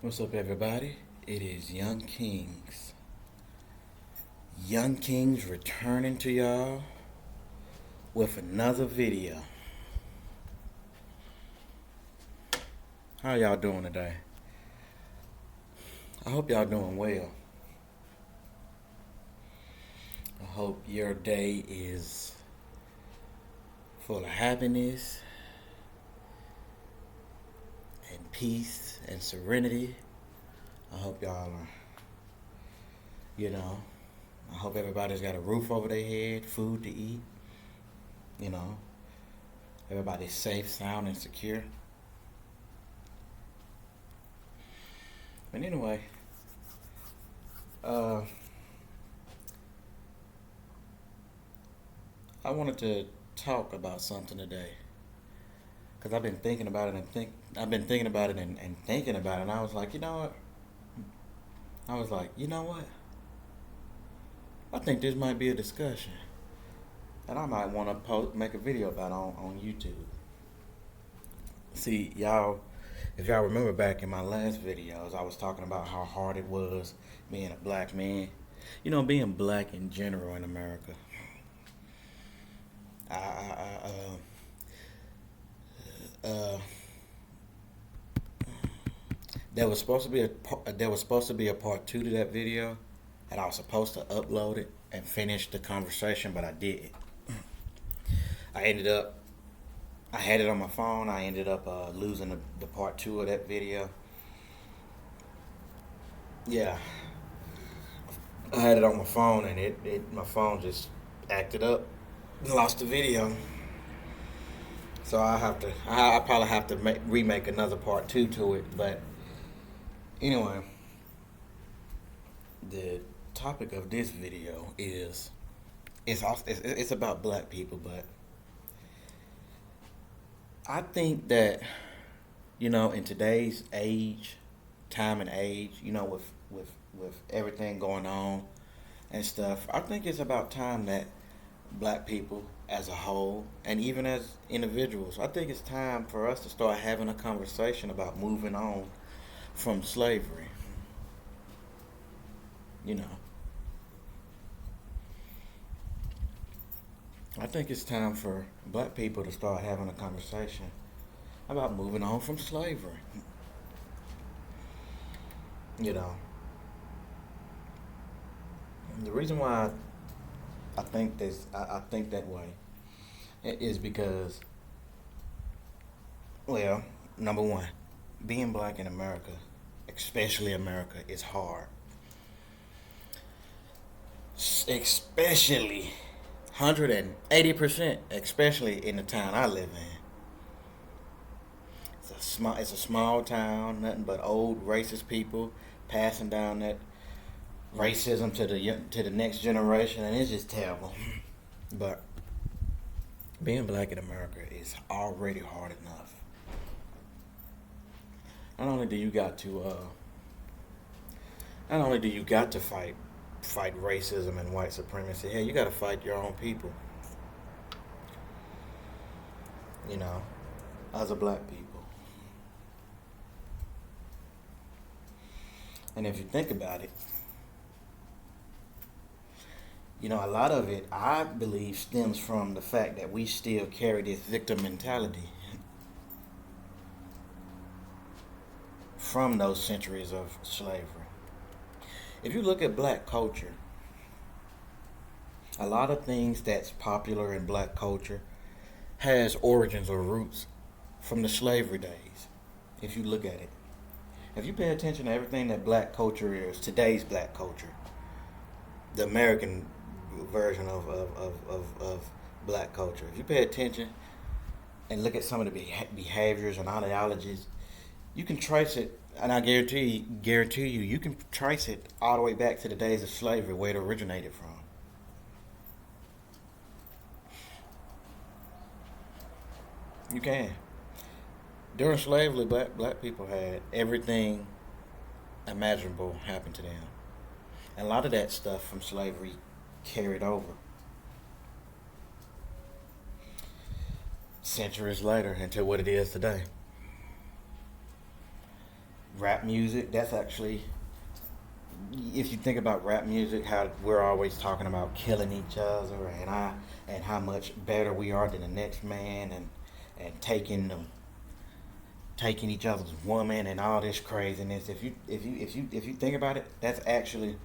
What's up, everybody? It is Young Kings. Young Kings returning to y'all with another video. How y'all doing today? I hope y'all doing well. I hope your day is full of happiness and peace and serenity. I hope y'all are, I hope everybody's got a roof over their head, food to eat, you know, everybody's safe, sound, and secure. But anyway, I wanted to talk about something today because I've been thinking about it and thinking about it, and I was like, what? I think this might be a discussion that I might want to make a video about on YouTube. See, if y'all remember back in my last videos, I was talking about how hard it was being a black man. Being black in general in America. I, I, there was supposed to be a part two to that video, and I was supposed to upload it and finish the conversation, but I didn't. I had it on my phone. I ended up losing the part two of that video. Yeah, I had it on my phone, and my phone just acted up, and lost the video. So I probably have to remake another part two to it. But anyway, the topic of this video is it's about black people, but I think that in today's time and age, with everything going on and stuff, I think it's about time that black people as a whole and even as individuals, I think it's time for us to start having a conversation about moving on from slavery. I think it's time for black people to start having a conversation about moving on from slavery. You know, the reason why I think that way is because, well, number one, being black in America, especially America, is hard. Especially 180%, especially in the town I live in. It's a small town, nothing but old racist people passing down that racism to the next generation, and it's just terrible. But being black in America is already hard enough. Not only do you got to fight racism and white supremacy, hey, you got to fight your own people. Other black people. And if you think about it, a lot of it, I believe, stems from the fact that we still carry this victim mentality from those centuries of slavery. If you look at black culture, a lot of things that's popular in black culture has origins or roots from the slavery days. If you look at it, if you pay attention to everything that black culture is, today's black culture, the American version of black culture, if you pay attention and look at some of the behaviors and ideologies, you can trace it, and I guarantee you, you can trace it all the way back to the days of slavery, where it originated from. You can. During slavery, black people had everything imaginable happen to them. And a lot of that stuff from slavery carried over centuries later into what it is today. rap music. That's actually, if you think about rap music, how we're always talking about killing each other and how much better we are than the next man and taking each other's woman and all this craziness. If you think about it, that's actually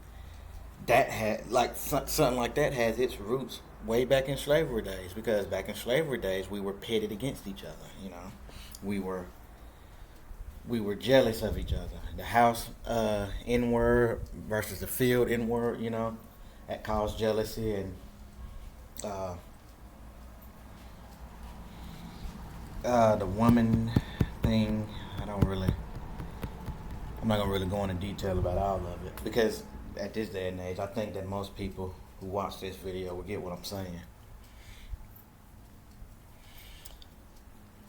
that had like something like that has its roots way back in slavery days, because back in slavery days we were pitted against each other. We were we were jealous of each other. The house N word versus the field N word. That caused jealousy and uh, the woman thing. I'm not gonna really go into detail about all of it, because at this day and age, I think that most people who watch this video will get what I'm saying.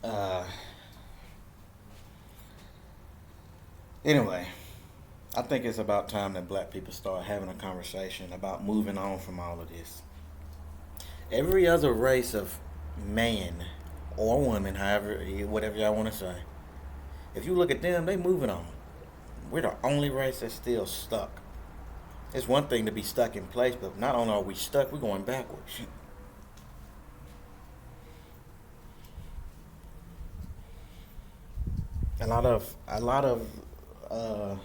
Uh, anyway, I think it's about time that black people start having a conversation about moving on from all of this. Every other race of man or woman, however, whatever y'all want to say, if you look at them, they moving on. We're the only race that's still stuck. It's one thing to be stuck in place, but not only are we stuck, we're going backwards. Uh,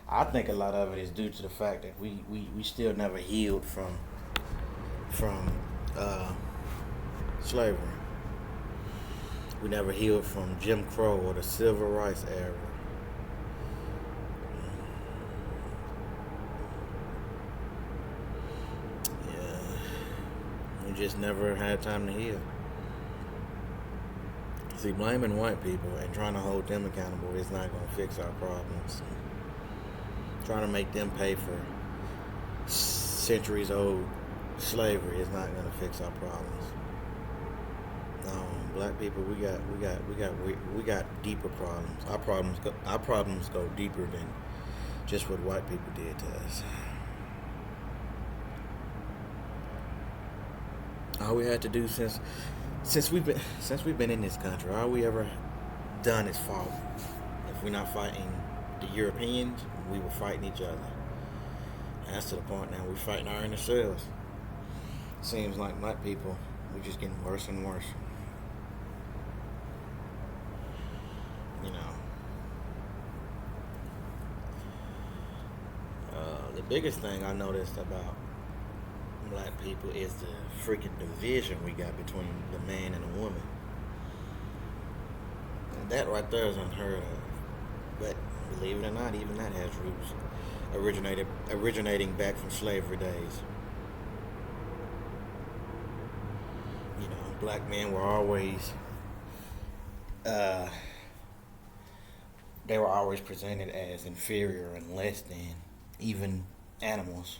I think a lot of it is due to the fact that we still never healed from uh, slavery. We never healed from Jim Crow or the Civil Rights era. Yeah, we just never had time to heal. See, blaming white people and trying to hold them accountable is not going to fix our problems. Trying to make them pay for centuries old slavery is not going to fix our problems. No, black people, we got deeper problems. Our problems go deeper than just what white people did to us. All we had to do since we've been in this country, all we ever done is fought. If we're not fighting the Europeans, we were fighting each other. And that's to the point now we're fighting our inner selves. Seems like black people, we're just getting worse and worse. You know, the biggest thing I noticed about black people is the freaking division we got between the man and the woman. And that right there is unheard of. But believe it or not, even that has roots originating back from slavery days. Black men were always uh, they were always presented as inferior and less than even animals.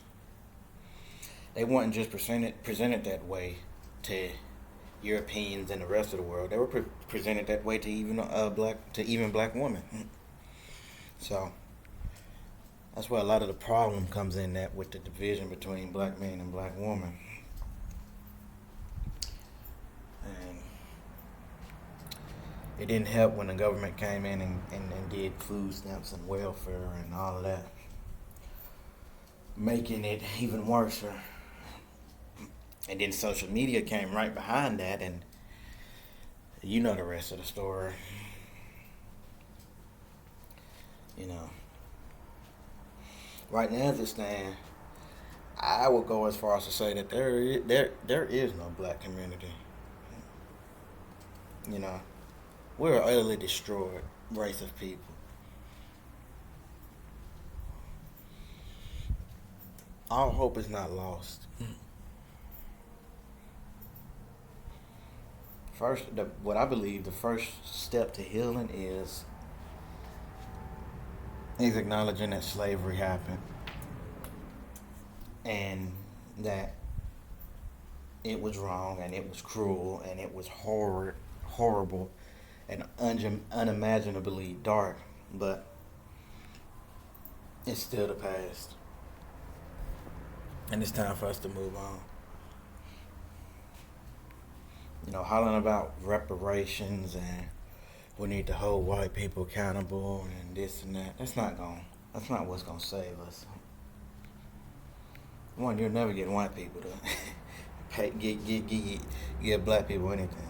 They weren't just presented that way to Europeans and the rest of the world. They were presented that way to even black women. So that's where a lot of the problem comes in, that with the division between black men and black women. And it didn't help when the government came in and did food stamps and welfare and all of that, making it even worse. And then social media came right behind that, and you know the rest of the story. Right now as it stands, I would go as far as to say that there is no black community. We're an utterly destroyed race of people. All hope is not lost. What I believe the first step to healing is acknowledging that slavery happened and that it was wrong and it was cruel and it was horrible and unimaginably dark, but it's still the past. And it's time for us to move on. Hollering about reparations and we need to hold white people accountable and this and that. That's not what's gonna save us. One, you'll never get white people to give black people anything,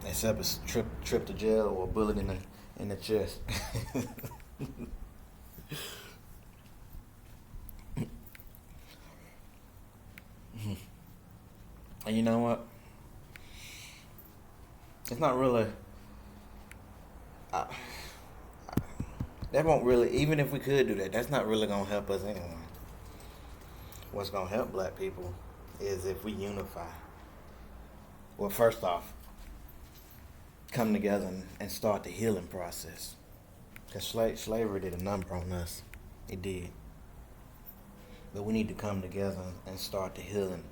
except a trip to jail or a bullet in the chest. And you know what? It's not really. Uh, that won't really. Even if we could do that, that's not really gonna help us anyway. What's gonna help black people is if we unify. Well, first off, come together and start the healing process. Because slavery did a number on us. It did. But we need to come together and start the healing.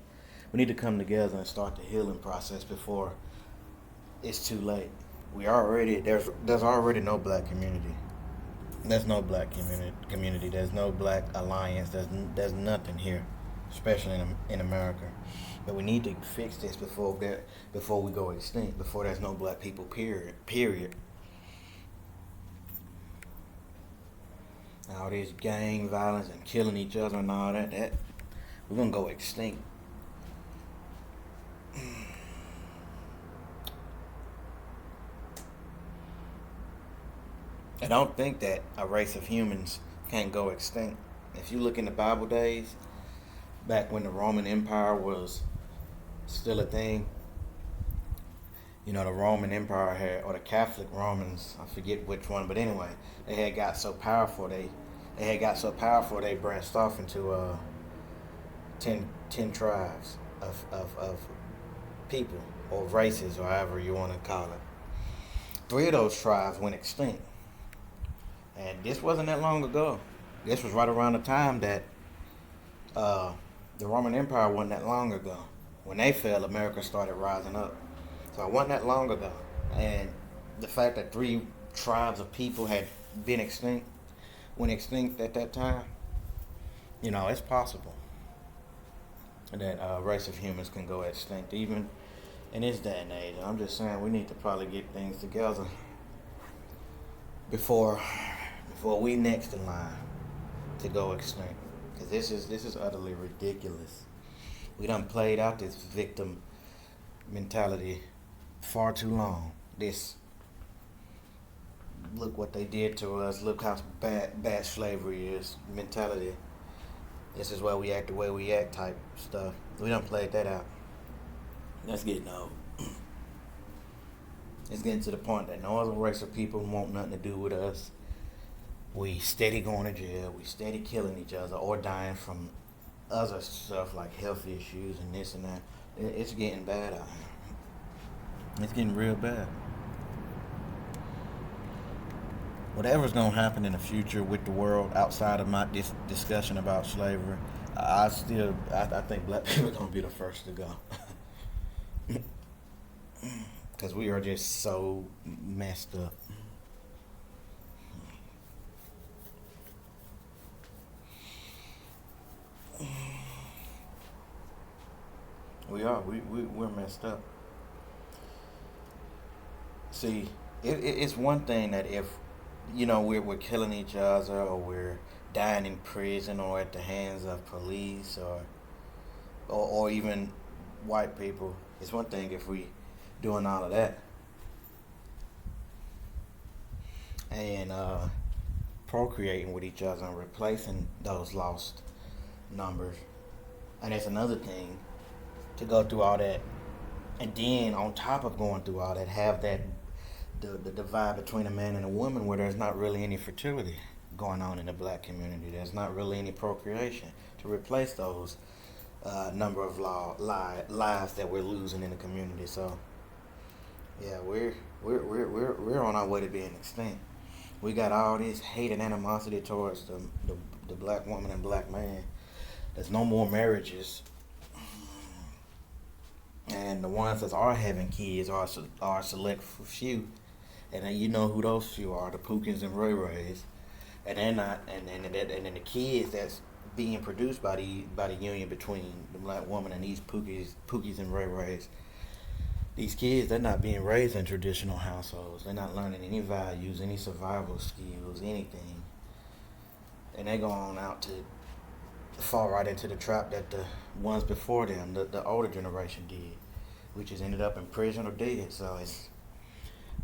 We need to come together and start the healing process before it's too late. There's already no black community. There's no black community. There's no black alliance. There's nothing here, especially in America. But we need to fix this before we go extinct. Before there's no black people. Period. All this gang violence and killing each other and all that we're gonna go extinct. I don't think that a race of humans can't go extinct. If you look in the Bible days, back when the Roman Empire was still a thing, the Roman Empire or the Catholic Romans, I forget which one, but anyway, they had got so powerful they branched off into 10 tribes of people or races or however you want to call it. 3 of those tribes went extinct. And this wasn't that long ago. This was right around the time that the Roman Empire wasn't that long ago. When they fell, America started rising up. So it wasn't that long ago. And the fact that 3 tribes of people had went extinct at that time, it's possible that a race of humans can go extinct even in this day and age. I'm just saying we need to probably get things together before we next in line to go extinct. Because this is utterly ridiculous. We done played out this victim mentality far too long. Look what they did to us. Look how bad slavery is. Mentality. This is why we act the way we act type stuff. We done played that out. That's getting old. It's getting to the point that no other race of people want nothing to do with us. We steady going to jail. We steady killing each other or dying from other stuff like health issues and this and that. It's getting bad out here. It's getting real bad. Whatever's going to happen in the future with the world outside of this discussion about slavery, I think black people are going to be the first to go. Because we are just so messed up. We are. We're messed up. See, it's one thing that if, we're killing each other or we're dying in prison or at the hands of police or even white people. It's one thing if we doing all of that and procreating with each other and replacing those lost numbers. And it's another thing to go through all that and then on top of going through all that have that the divide between a man and a woman where there's not really any fertility going on in the black community. There's not really any procreation to replace those number of lives that we're losing in the community. So yeah, we're on our way to being extinct. We got all this hate and animosity towards the black woman and black man. There's no more marriages. And the ones that are having kids are a select few. And then you know who those few are, the Pookies and Ray Rays. And they're not, and then the kids that's being produced by the union between the black woman and these Pookies and Ray Rays. these kids, they're not being raised in traditional households. They're not learning any values, any survival skills, anything. And they're going out to fall right into the trap that the ones before them, the older generation did, which is ended up in prison or dead. So it's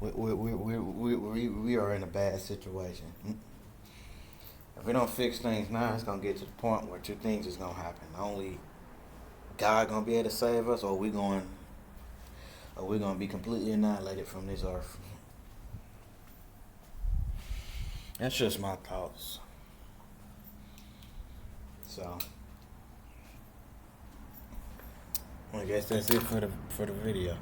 we are in a bad situation. If we don't fix things now, it's gonna get to the point where two things is gonna happen. Only God gonna be able to save us, or we're gonna be completely annihilated from this earth. That's just my thoughts. So I guess that's it for the video.